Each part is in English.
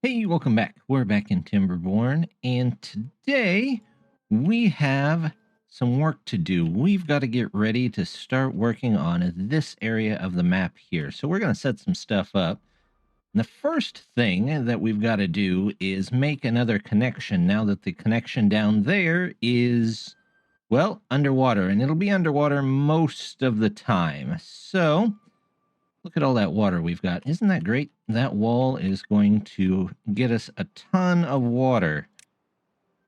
Hey, welcome back. We're back in Timberborn, and today we have some work to do. We've got to get ready to start working on this area of the map here. So we're going to set some stuff up. And the first thing that we've got to do is make another connection now that the connection down there is, well, underwater, and it'll be underwater most of the time. So look at all that water we've got. Isn't that great? That wall is going to get us a ton of water.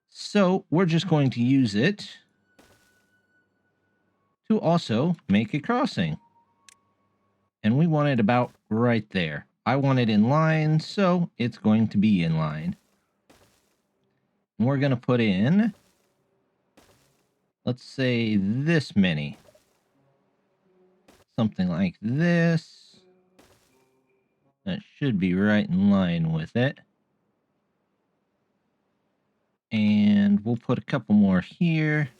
So we're just going to use it to also make a crossing. And we want it about right there. I want it in line, so it's going to be in line. And we're going to put in, let's say, this many. Something like this. That should be right in line with it. And we'll put a couple more here.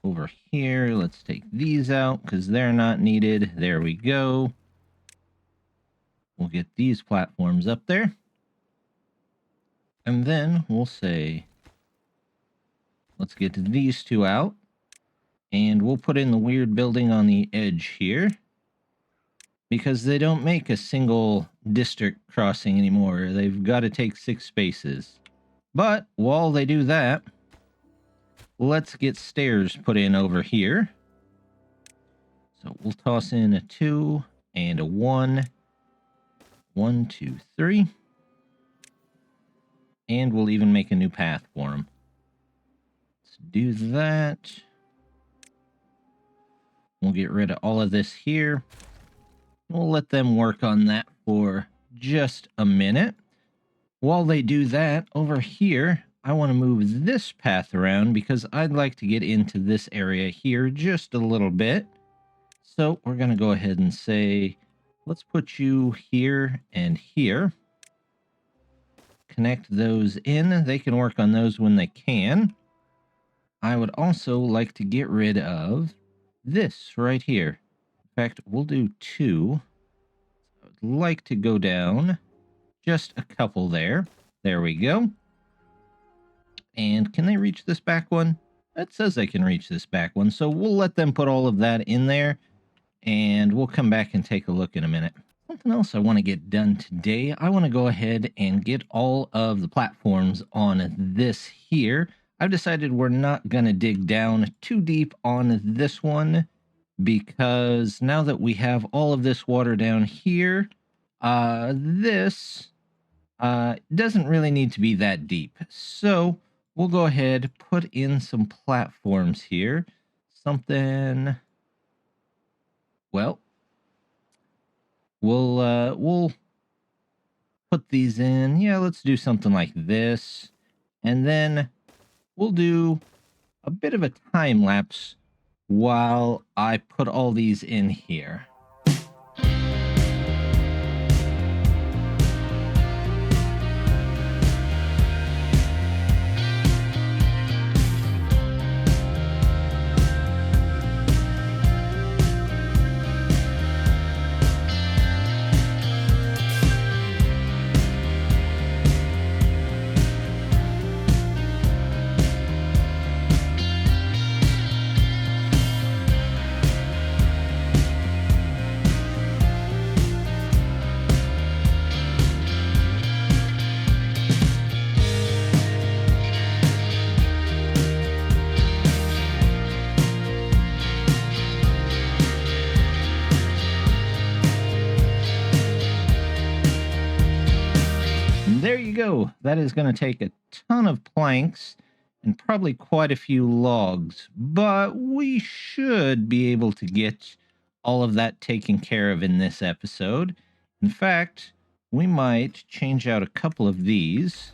Over here, let's take these out because they're not needed. There we go. We'll get these platforms up there. And then we'll say, let's get these two out. And we'll put in the weird building on the edge here, because they don't make a single district crossing anymore. They've got to take 6 spaces. But while they do that, let's get stairs put in over here. So we'll toss in a 2 and a 1. 1, 2, 3. And we'll even make a new path for them. Let's do that. We'll get rid of all of this here. We'll let them work on that for just a minute. While they do that, over here, I want to move this path around because I'd like to get into this area here just a little bit. So we're going to go ahead and say, let's put you here and here. Connect those in. They can work on those when they can. I would also like to get rid of this right here. In fact, we'll do 2. I would like to go down just a couple there. There we go. And can they reach this back one? It says they can reach this back one. So we'll let them put all of that in there. And we'll come back and take a look in a minute. Something else I want to get done today. I want to go ahead and get all of the platforms on this here. I've decided we're not going to dig down too deep on this one, because now that we have all of this water down here, this doesn't really need to be that deep. So we'll go ahead, put in some platforms here. Something, well, we'll put these in. Yeah, let's do something like this. And then we'll do a bit of a time lapse while I put all these in here. There you go. That is going to take a ton of planks and probably quite a few logs, but we should be able to get all of that taken care of in this episode. In fact, we might change out a couple of these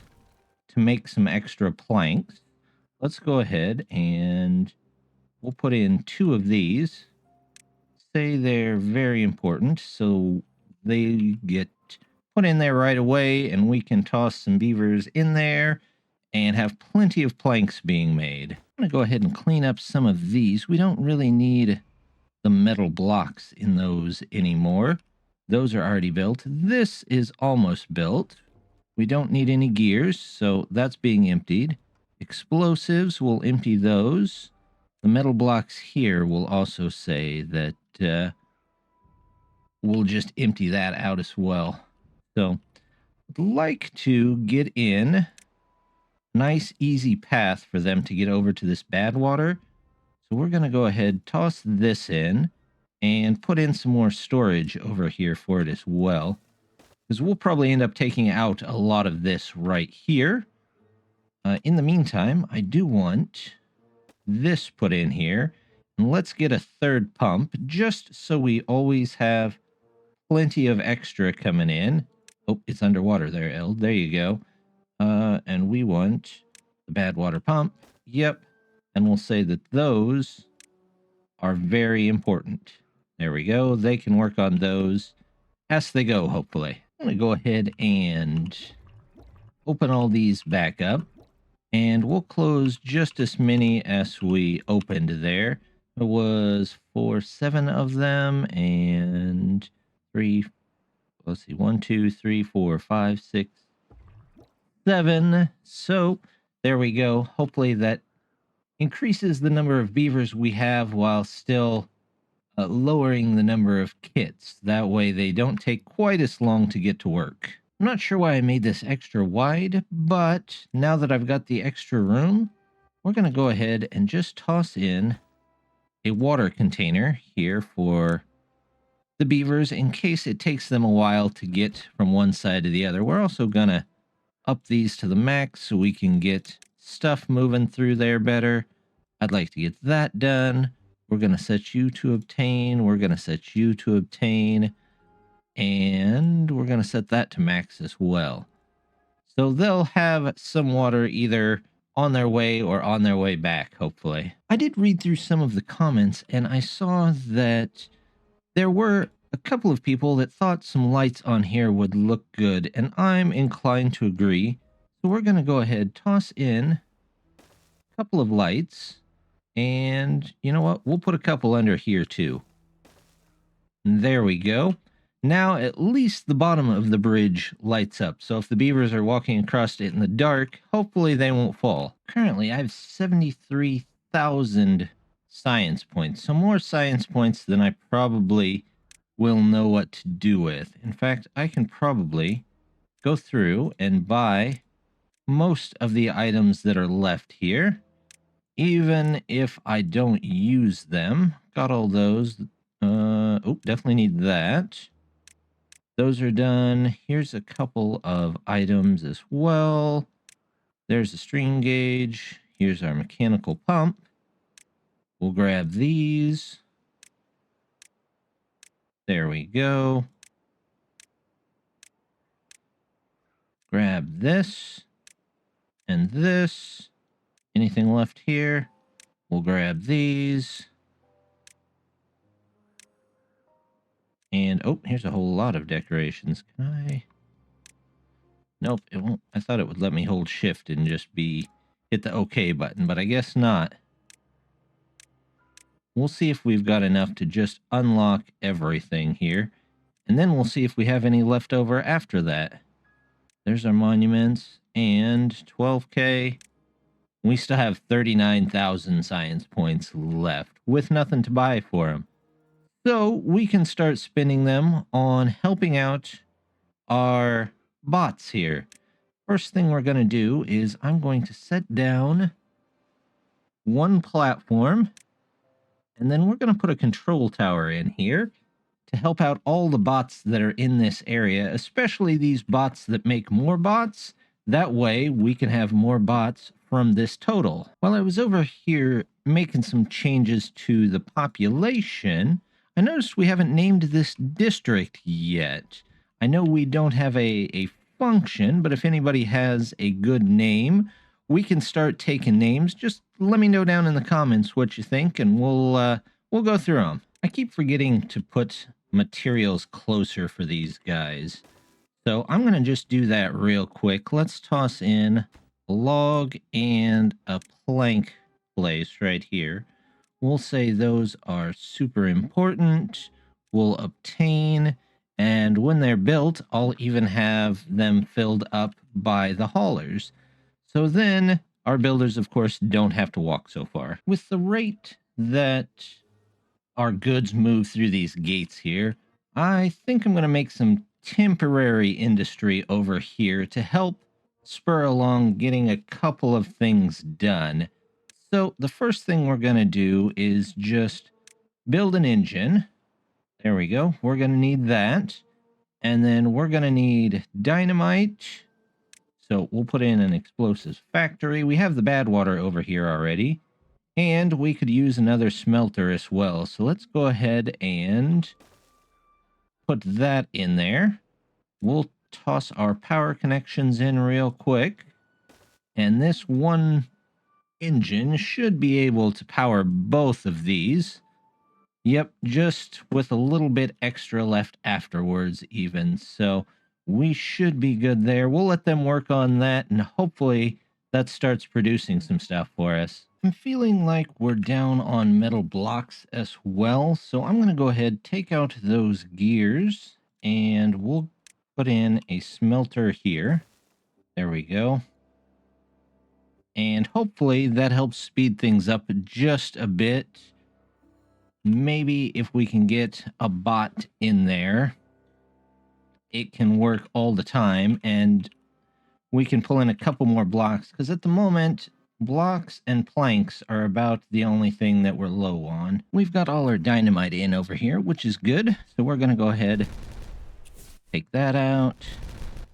to make some extra planks. Let's go ahead and we'll put in 2 of these. Say they're very important, so they get put in there right away, and we can toss some beavers in there and have plenty of planks being made. I'm going to go ahead and clean up some of these. We don't really need the metal blocks in those anymore. Those are already built. This is almost built. We don't need any gears, so that's being emptied. Explosives, we'll empty those. The metal blocks here will also say that we'll just empty that out as well. So I'd like to get in. Nice, easy path for them to get over to this bad water. So we're going to go ahead, toss this in, and put in some more storage over here for it as well. Because we'll probably end up taking out a lot of this right here. In the meantime, I do want this put in here. And let's get a third pump, just so we always have plenty of extra coming in. Oh, it's underwater there, El. There you go. And we want the bad water pump. Yep. And we'll say that those are very important. There we go. They can work on those as they go, hopefully. I'm going to go ahead and open all these back up. And we'll close just as many as we opened there. It was 7 of them and 3. Let's see, 1, 2, 3, 4, 5, 6, 7. So there we go. Hopefully that increases the number of beavers we have while still lowering the number of kits. That way they don't take quite as long to get to work. I'm not sure why I made this extra wide, but now that I've got the extra room, we're going to go ahead and just toss in a water container here for the beavers in case it takes them a while to get from one side to the other. We're also going to up these to the max so we can get stuff moving through there better. I'd like to get that done. We're going to set you to obtain. We're going to set you to obtain. And we're going to set that to max as well. So they'll have some water either on their way or on their way back, hopefully. I did read through some of the comments, and I saw that there were a couple of people that thought some lights on here would look good, and I'm inclined to agree. So we're going to go ahead, toss in a couple of lights, and you know what? We'll put a couple under here too. And there we go. Now at least the bottom of the bridge lights up, so if the beavers are walking across it in the dark, hopefully they won't fall. Currently I have 73,000 science points, so more science points than I probably will know what to do with. In fact, I can probably go through and buy most of the items that are left here, even if I don't use them. Got all those. Oh, definitely need that. Those are done. Here's a couple of items as well. There's a stream gauge. Here's our mechanical pump. We'll grab these. There we go. Grab this and this. Anything left here? We'll grab these. And, oh, here's a whole lot of decorations. Can I? Nope, it won't. I thought it would let me hold shift and just hit the OK button, but I guess not. We'll see if we've got enough to just unlock everything here. And then we'll see if we have any left over after that. There's our monuments and 12K. We still have 39,000 science points left with nothing to buy for them. So we can start spending them on helping out our bots here. First thing we're going to do is I'm going to set down one platform, and then we're going to put a control tower in here to help out all the bots that are in this area, especially these bots that make more bots. That way we can have more bots from this total. While I was over here making some changes to the population, I noticed we haven't named this district yet. I know we don't have a function, but if anybody has a good name, we can start taking names. Just let me know down in the comments what you think, and we'll go through them. I keep forgetting to put materials closer for these guys, so I'm going to just do that real quick. Let's toss in a log and a plank place right here. We'll say those are super important. We'll obtain, and when they're built, I'll even have them filled up by the haulers. So then our builders, of course, don't have to walk so far. With the rate that our goods move through these gates here, I think I'm going to make some temporary industry over here to help spur along getting a couple of things done. So the first thing we're going to do is just build an engine. There we go. We're going to need that. And then we're going to need dynamite. So we'll put in an explosives factory. We have the bad water over here already. And we could use another smelter as well. So let's go ahead and put that in there. We'll toss our power connections in real quick. And this one engine should be able to power both of these. Yep, just with a little bit extra left afterwards even. So we should be good there. We'll let them work on that, and hopefully that starts producing some stuff for us. I'm feeling like we're down on metal blocks as well, so I'm going to go ahead, take out those gears, and we'll put in a smelter here. There we go. And hopefully that helps speed things up just a bit. Maybe if we can get a bot in there, it can work all the time, and we can pull in a couple more blocks, because at the moment, blocks and planks are about the only thing that we're low on. We've got all our dynamite in over here, which is good. So we're going to go ahead, take that out,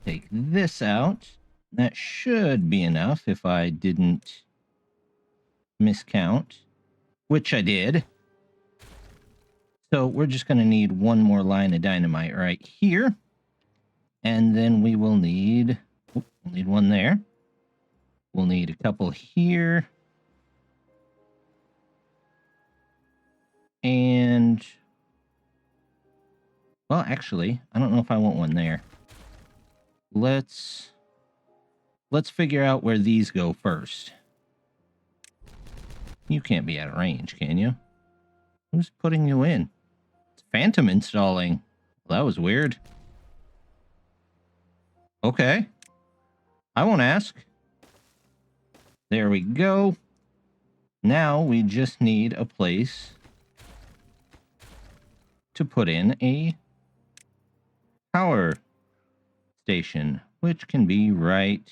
take this out. That should be enough if I didn't miscount, which I did. So we're just going to need one more line of dynamite right here. And then we will need, we'll need one there. We'll need a couple here. And, well, actually, I don't know if I want one there. Let's figure out where these go first. You can't be out of range, can you? Who's putting you in? It's Phantom installing. Well, that was weird. Okay. I won't ask. There we go. Now we just need a place to put in a power station, which can be right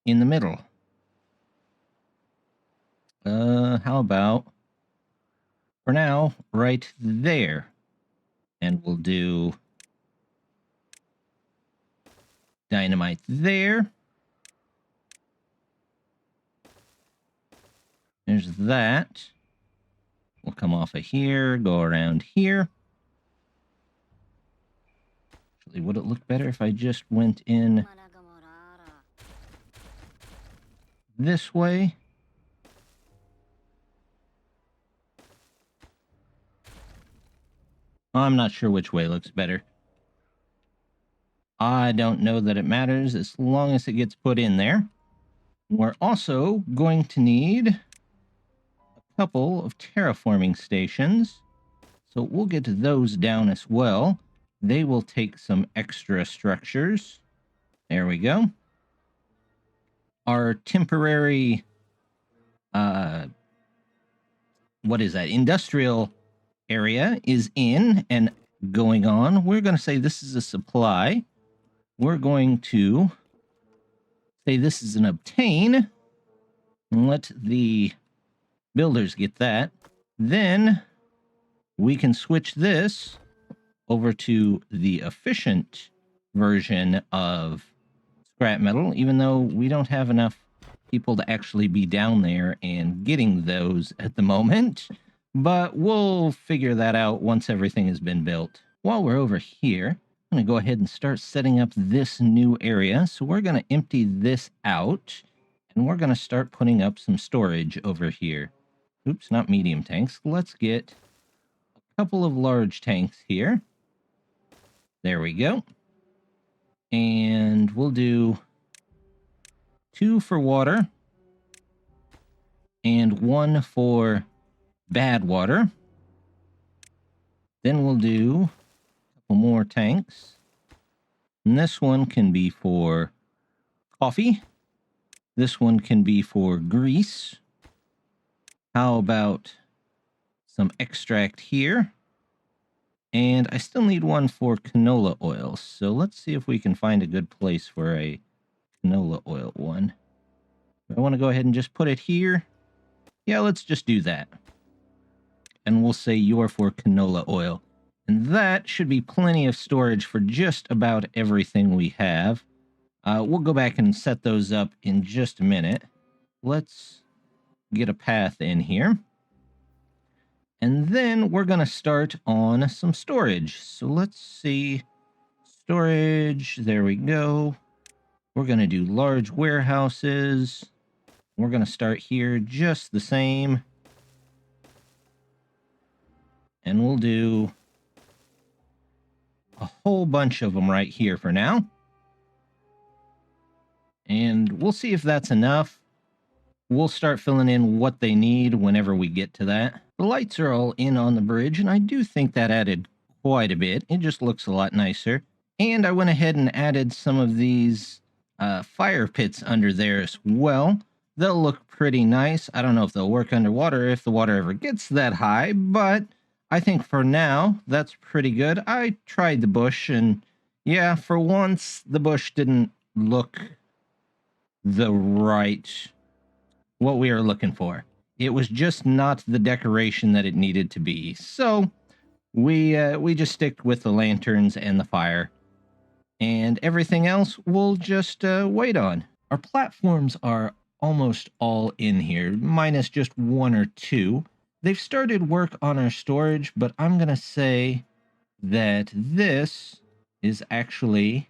in the middle. How about, for now, right there. And we'll do dynamite there. There's that. We'll come off of here, go around here. Actually, would it look better if I just went in this way? I'm not sure which way looks better. I don't know that it matters as long as it gets put in there. We're also going to need a couple of terraforming stations. So we'll get those down as well. They will take some extra structures. There we go. Our temporary, what is that? Industrial area is in and going on. We're going to say this is a supply. We're going to say this is an obtain. And let the builders get that. Then we can switch this over to the efficient version of scrap metal, even though we don't have enough people to actually be down there and getting those at the moment. But we'll figure that out once everything has been built. While we're over here, I'm going to go ahead and start setting up this new area. So we're going to empty this out, and we're going to start putting up some storage over here. Oops, not medium tanks. Let's get a couple of large tanks here. There we go. And we'll do 2 for water and 1 for bad water. Then we'll do a couple more tanks. And this one can be for coffee. This one can be for grease. How about some extract here? And I still need one for canola oil. So let's see if we can find a good place for a canola oil one. I want to go ahead and just put it here. Yeah, let's just do that. And we'll say you're for canola oil. And that should be plenty of storage for just about everything we have. We'll go back and set those up in just a minute. Let's get a path in here. And then we're going to start on some storage. So let's see. Storage, there we go. We're going to do large warehouses. We're going to start here just the same. And we'll do a whole bunch of them right here for now. And we'll see if that's enough. We'll start filling in what they need whenever we get to that. The lights are all in on the bridge, and I do think that added quite a bit. It just looks a lot nicer. And I went ahead and added some of these fire pits under there as well. They'll look pretty nice. I don't know if they'll work underwater if the water ever gets that high, but I think for now, that's pretty good. I tried the bush, and yeah, for once, the bush didn't look what we are looking for. It was just not the decoration that it needed to be. So we just stick with the lanterns and the fire, and everything else we'll just wait on. Our platforms are almost all in here, minus just one or two. They've started work on our storage, but I'm gonna say that this is actually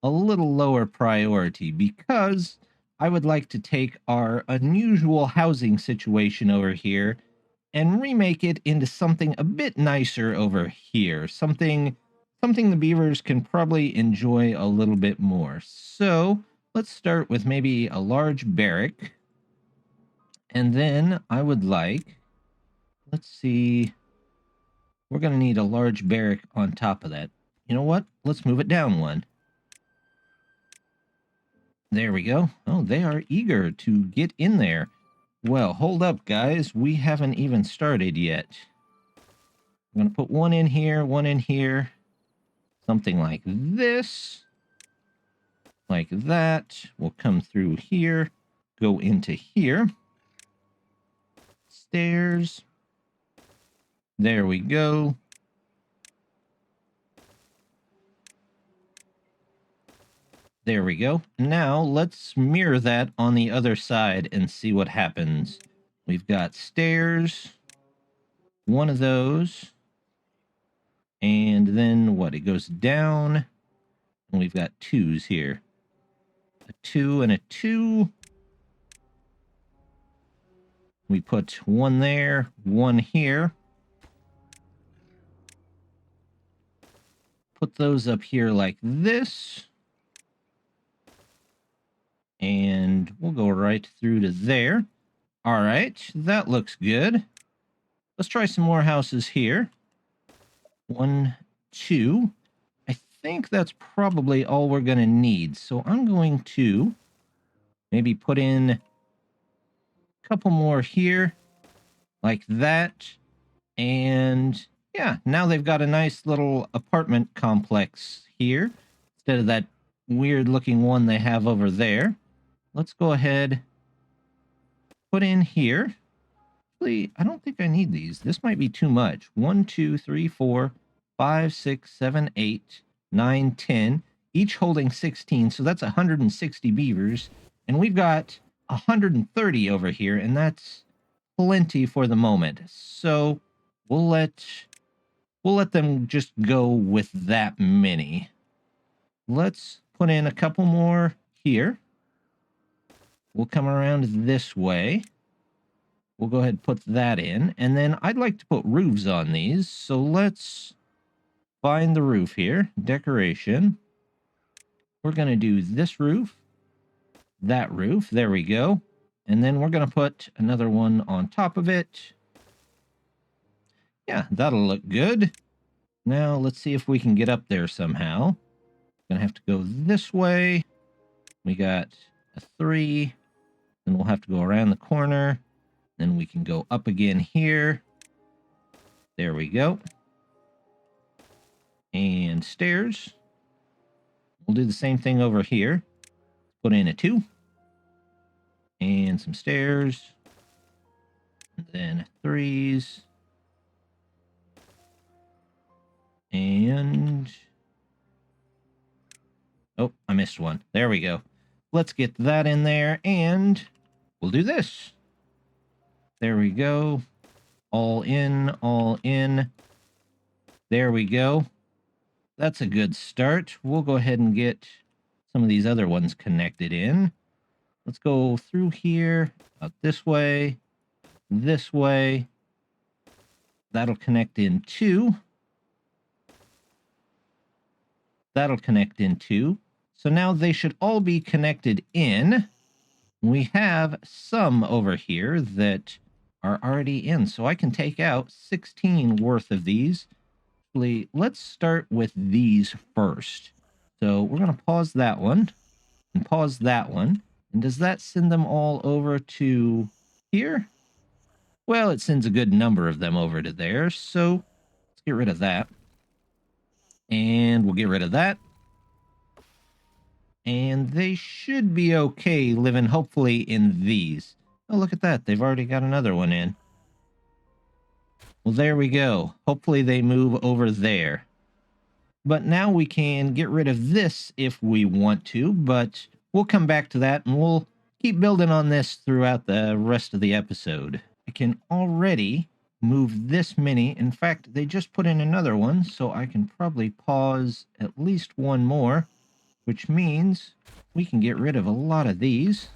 a little lower priority because I would like to take our unusual housing situation over here and remake it into something a bit nicer over here. Something the beavers can probably enjoy a little bit more. So let's start with maybe a large barrack. And then I would like, let's see, we're going to need a large barrack on top of that. You know what? Let's move it down one. There we go. Oh, they are eager to get in there. Well, hold up, guys. We haven't even started yet. I'm going to put one in here, something like this. Like that. We'll come through here, go into here. Stairs. There we go. There we go. Now let's mirror that on the other side and see what happens. We've got stairs, one of those, and then what? It goes down, and we've got twos here. A 2 and a 2. We put one there, one here. Put those up here like this. And we'll go right through to there. All right, that looks good. Let's try some more houses here. 1, 2. I think that's probably all we're going to need. So I'm going to maybe put in a couple more here, like that. And yeah, now they've got a nice little apartment complex here instead of that weird looking one they have over there. Let's go ahead, put in here. Actually, I don't think I need these. This might be too much. 1, 2, 3, 4, 5, 6, 7, 8, 9, 10, each holding 16. So that's 160 beavers. And we've got 130 over here, and that's plenty for the moment. So we'll let them just go with that many. Let's put in a couple more here. We'll come around this way. We'll go ahead and put that in. And then I'd like to put roofs on these. So let's find the roof here. Decoration. We're going to do this roof. That roof. There we go. And then we're going to put another one on top of it. Yeah, that'll look good. Now let's see if we can get up there somehow. Gonna have to go this way. We got a 3. Then we'll have to go around the corner. Then we can go up again here. There we go. And stairs. We'll do the same thing over here. Put in a 2. And some stairs. And then 3s. And... oh, I missed one. There we go. Let's get that in there, and we'll do this. There we go. All in, all in. There we go. That's a good start. We'll go ahead and get some of these other ones connected in. Let's go through here, out this way, this way. That'll connect in 2. That'll connect in 2. So now they should all be connected in. We have some over here that are already in, so I can take out 16 worth of these. Actually, let's start with these first. So we're going to pause that one and pause that one. And does that send them all over to here? Well, it sends a good number of them over to there, so let's get rid of that. And we'll get rid of that. And they should be okay living, hopefully, in these. Oh, look at that. They've already got another one in. Well, there we go. Hopefully they move over there. But now we can get rid of this if we want to, but we'll come back to that, and we'll keep building on this throughout the rest of the episode. I can already move this many. In fact, they just put in another one, so I can probably pause at least one more, which means we can get rid of a lot of these.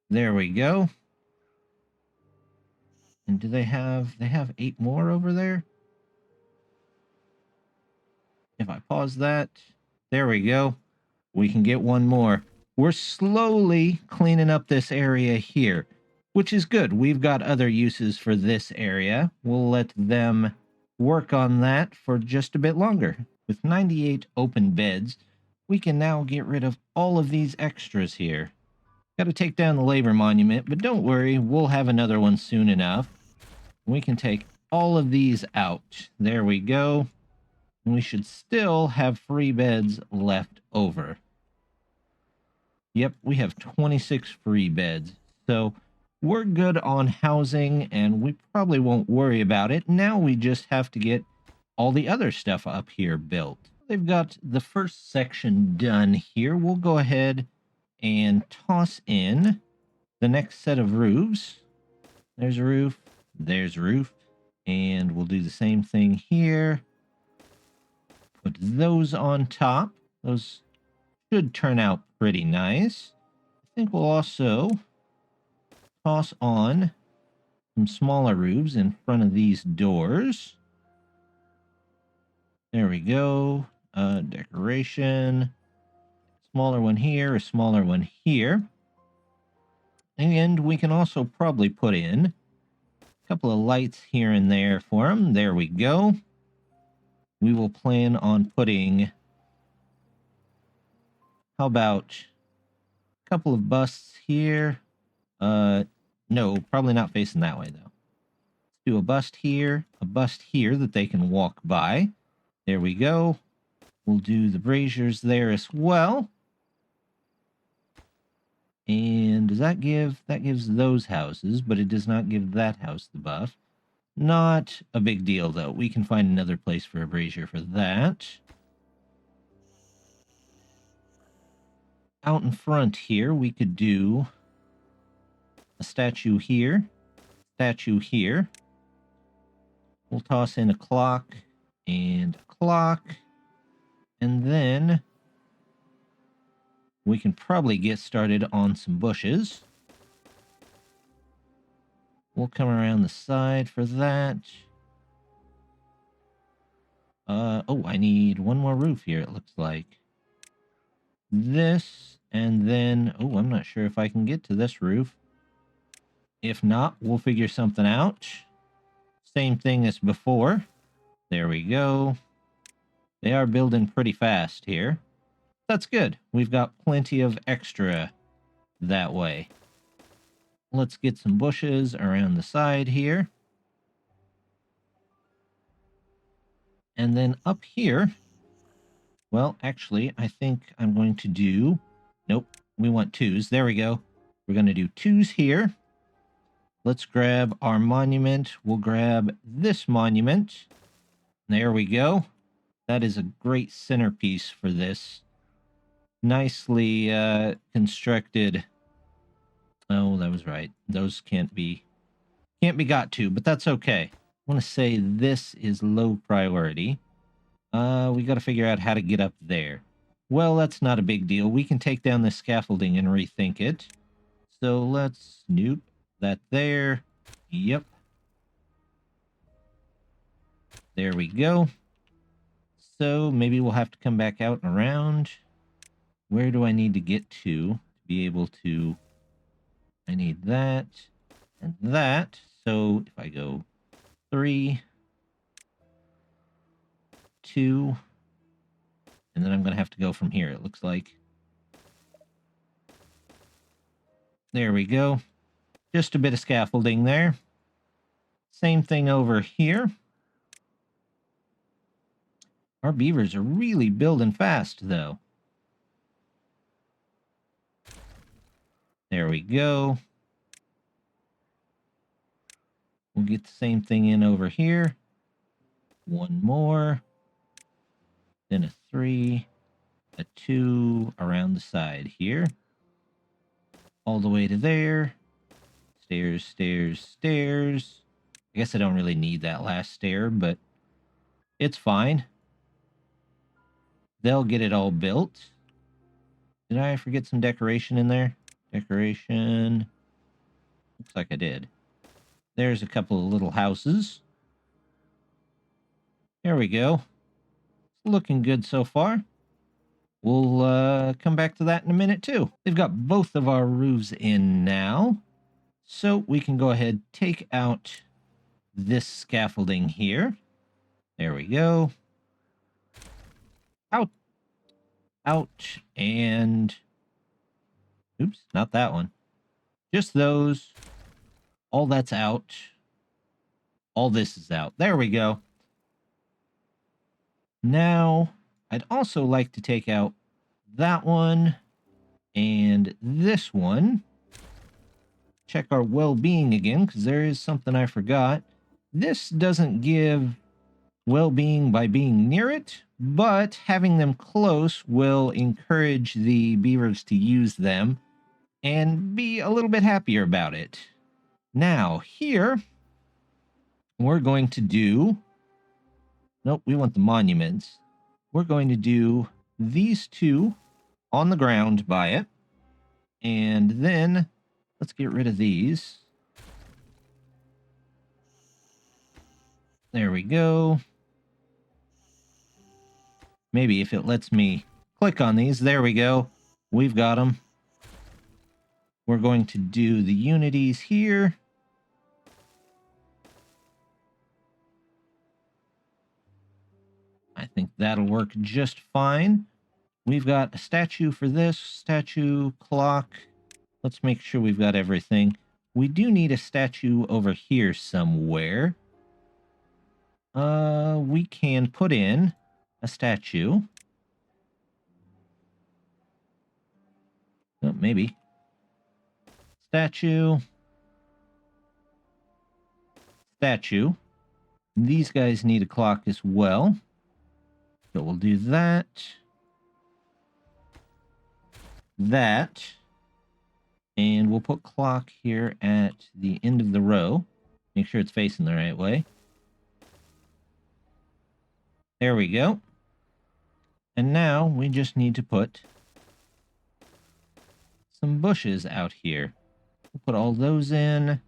There we go. And do they have 8 more over there? If I pause that, there we go. We can get one more. We're slowly cleaning up this area here, which is good. We've got other uses for this area. We'll let them work on that for just a bit longer. With 98 open beds, we can now get rid of all of these extras here. Got to take down the labor monument, but don't worry, we'll have another one soon enough. We can take all of these out. There we go. We should still have 3 beds left over. Yep, we have 26 free beds. So we're good on housing, and we probably won't worry about it. Now we just have to get all the other stuff up here built. They've got the first section done here. We'll go ahead and toss in the next set of roofs. There's a roof. There's a roof. And we'll do the same thing here. Put those on top. Those should turn out pretty nice. I think we'll also toss on some smaller roofs in front of these doors. There we go. Decoration. Smaller one here, a smaller one here. And we can also probably put in a couple of lights here and there for them. There we go. We will plan on putting, how about a couple of busts here? No, probably not facing that way, though. Let's do a bust here that they can walk by. There we go. We'll do the braziers there as well. And does that gives those houses, but it does not give that house the buff. Not a big deal, though. We can find another place for a brazier for that. Out in front here, we could do a statue here, statue here. We'll toss in a clock and a clock. And then we can probably get started on some bushes. We'll come around the side for that. Oh, I need one more roof here, it looks like. This, and then... oh, I'm not sure if I can get to this roof. If not, we'll figure something out. Same thing as before. There we go. They are building pretty fast here. That's good. We've got plenty of extra that way. Let's get some bushes around the side here. And then up here, well, actually, I think I'm going to do... Nope, we want twos. There we go. We're going to do twos here. Let's grab our monument. We'll grab this monument. There we go. That is a great centerpiece for this. Nicely constructed. Oh, that was right. Those can't be got to, but that's okay. I want to say this is low priority. We got to figure out how to get up there. Well, that's not a big deal. We can take down this scaffolding and rethink it. So let's snoop that there. Yep. There we go. So maybe we'll have to come back out and around. Where do I need to get to be able to... I need that and that. So if I go 3, 2, and then I'm going to have to go from here, it looks like. There we go. Just a bit of scaffolding there. Same thing over here. Our beavers are really building fast, though. There we go. We'll get the same thing in over here. One more. Then a 3, a 2 around the side here. All the way to there. Stairs, stairs, stairs. I guess I don't really need that last stair, but it's fine. They'll get it all built. Did I forget some decoration in there? Decoration. Looks like I did. There's a couple of little houses. There we go. It's looking good so far. We'll come back to that in a minute, too. They've got both of our roofs in now. So we can go ahead, take out this scaffolding here. There we go. Out. Out. And... oops, not that one. Just those. All that's out. All this is out. There we go. Now, I'd also like to take out that one and this one. Check our well-being again, because there is something I forgot. This doesn't give well-being by being near it, but having them close will encourage the beavers to use them and be a little bit happier about it. Now, here, we're going to do... nope, we want the monuments. We're going to do these two on the ground by it. And then, let's get rid of these. There we go. Maybe if it lets me click on these. There we go. We've got them. We're going to do the unities here. I think that'll work just fine. We've got a statue for this, statue, clock. Let's make sure we've got everything. We do need a statue over here somewhere. We can put in a statue. Oh, maybe. Statue. Statue. These guys need a clock as well. So we'll do that. That. And we'll put clock here at the end of the row. Make sure it's facing the right way. There we go. And now we just need to put some bushes out here. We'll put all those in.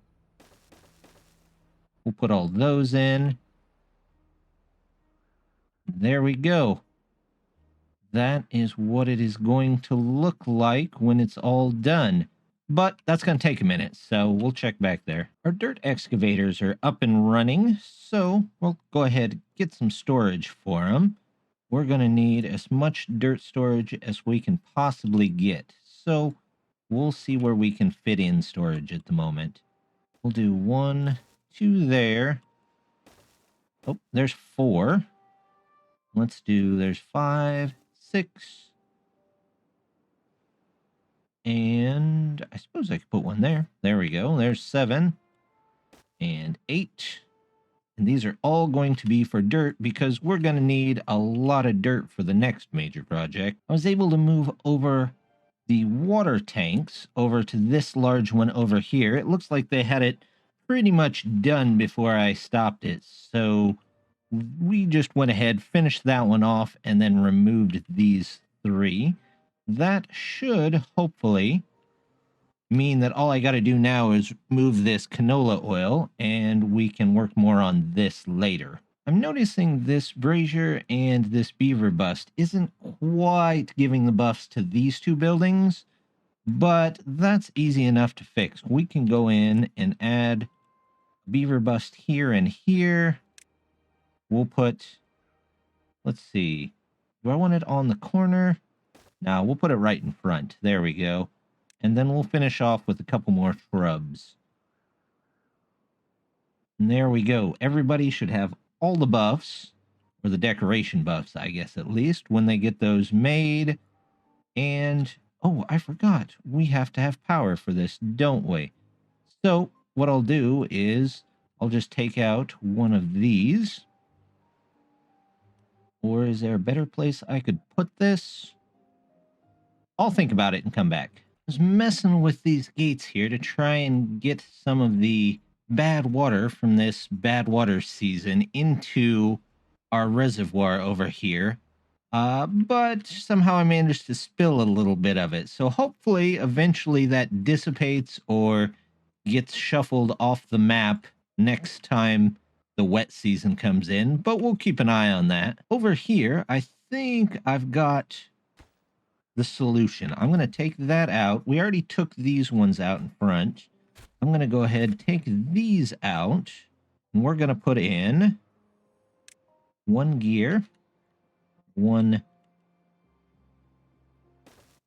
We'll put all those in. There we go. That is what it is going to look like when it's all done. but that's going to take a minute, so we'll check back there. Our dirt excavators are up and running, so we'll go ahead and get some storage for them. We're going to need as much dirt storage as we can possibly get, so we'll see where we can fit in storage at the moment. We'll do 1, 2 there. Oh, there's 4. There's 5, 6. And I suppose I could put one there. There we go. There's 7 and 8. And these are all going to be for dirt because we're going to need a lot of dirt for the next major project. I was able to move over the water tanks over to this large one over here. It looks like they had it pretty much done before I stopped it. So we just went ahead, finished that one off, and then removed these 3. That should hopefully mean that all I got to do now is move this canola oil, and we can work more on this later. I'm noticing this brazier and this beaver bust isn't quite giving the buffs to these 2 buildings, but that's easy enough to fix. We can go in and add beaver bust here and here. We'll put, let's see, do I want it on the corner? No, we'll put it right in front. There we go. And then we'll finish off with a couple more shrubs. And there we go. Everybody should have all the buffs, or the decoration buffs, I guess, at least, when they get those made. And, oh, I forgot. We have to have power for this, don't we? So what I'll do is I'll just take out one of these. Or is there a better place I could put this? I'll think about it and come back. I was messing with these gates here to try and get some of the bad water from this bad water season into our reservoir over here. But somehow I managed to spill a little bit of it. So hopefully eventually that dissipates or gets shuffled off the map next time the wet season comes in. But we'll keep an eye on that. Over here, I think I've got the solution. I'm going to take that out. We already took these ones out in front. I'm going to go ahead and take these out. And we're going to put in 1 gear, 1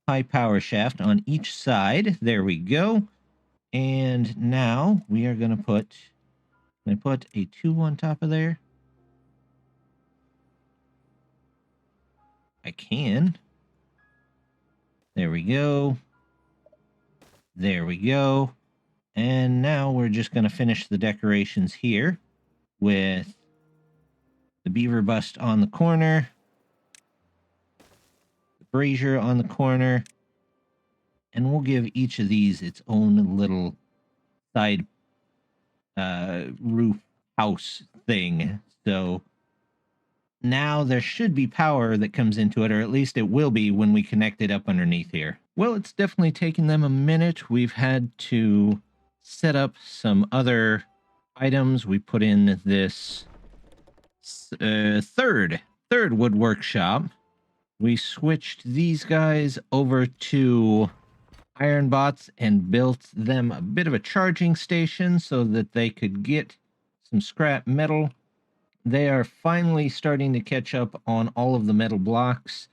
high power shaft on each side. There we go. And now we are going to put, can I put a 2 on top of there? I can. There we go. There we go. And now we're just going to finish the decorations here with the beaver bust on the corner, the brazier on the corner, and we'll give each of these its own little side roof house thing. So now there should be power that comes into it, or at least it will be when we connect it up underneath here. Well, it's definitely taken them a minute. We've had to set up some other items. We put in this third wood workshop. We switched these guys over to iron bots and built them a bit of a charging station so that they could get some scrap metal. They are finally starting to catch up on all of the metal blocks.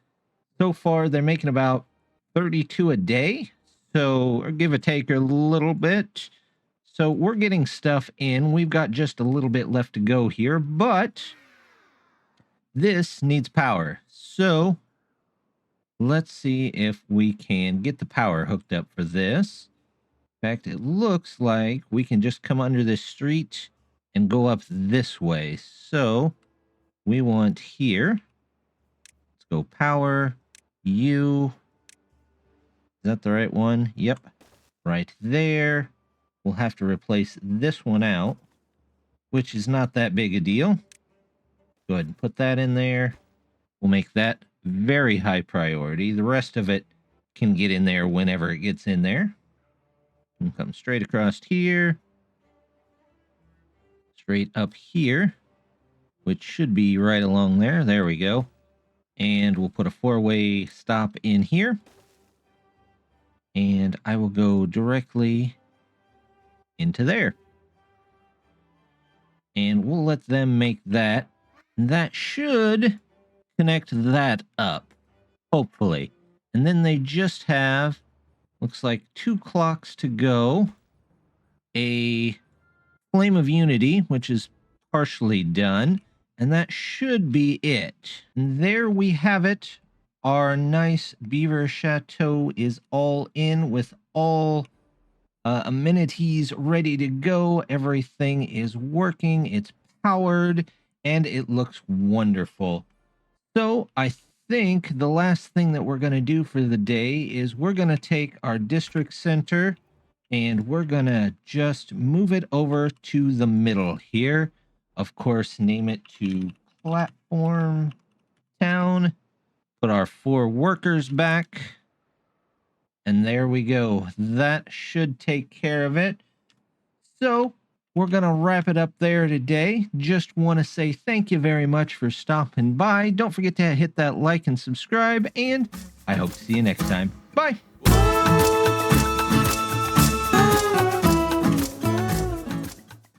So far, they're making about 32 a day, so give or take a little bit. So we're getting stuff in. We've got just a little bit left to go here, but this needs power. So let's see if we can get the power hooked up for this. In fact, it looks like we can just come under this street and go up this way. So we want here. Let's go power, U. Is that the right one? Yep. Right there. We'll have to replace this one out, which is not that big a deal. Go ahead and put that in there. We'll make that very high priority. The rest of it can get in there whenever it gets in there. And come straight across here. Straight up here, which should be right along there. There we go. And we'll put a 4-way stop in here. And I will go directly into there. And we'll let them make that. That should connect that up, hopefully. And then they just have, looks like 2 clocks to go. A Flame of Unity, which is partially done. And that should be it. And there we have it. Our nice Beaver Chateau is all in with all amenities ready to go. Everything is working. It's powered and it looks wonderful. So I think the last thing that we're going to do for the day is we're going to take our district center and we're going to just move it over to the middle here. Of course, name it to Platform Town. Put our 4 workers back. And there we go. That should take care of it. So we're going to wrap it up there today. Just want to say thank you very much for stopping by. Don't forget to hit that like and subscribe. And I hope to see you next time. Bye.